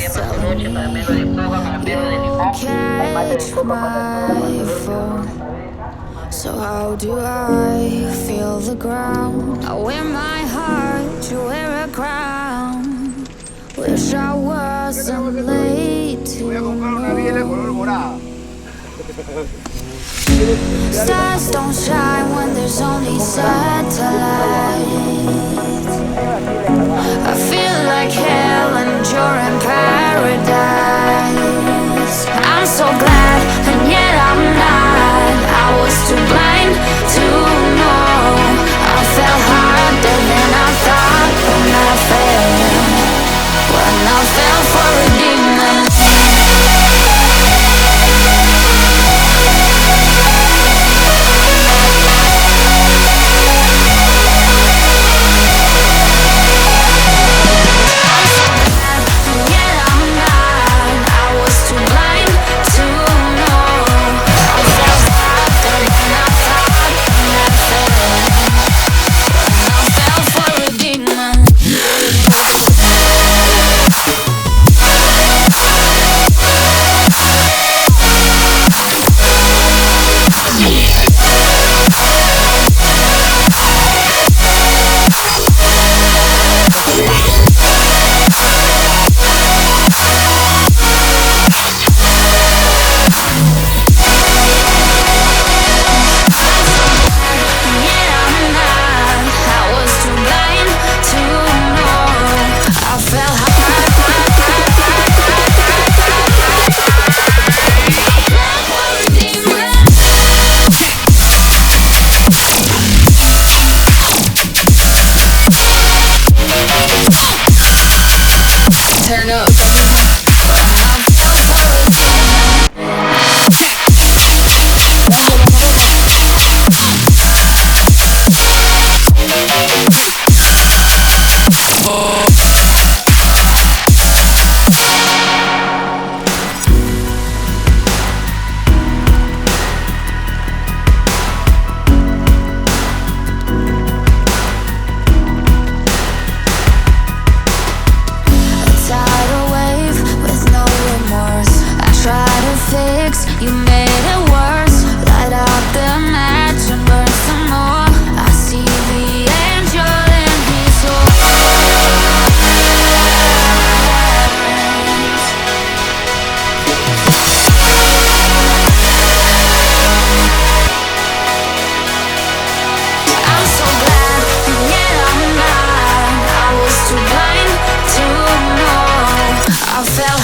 telling me you'll catch my fall. So how do I feel the ground? I wear my heart, you wear a crown. Wish I wasn't late to know. Stars don't shine when there's only satellites. I feel like hell and you're in paradise. I'm so glad and yet I'm not. I was too blind to know. I fell harder than I thought when I fell for a demon. Turn up. You made it worse. Light up the match and burn some more. I see the angel in his horns. I'm so glad, and yet I'm not. I was too blind to know. I fell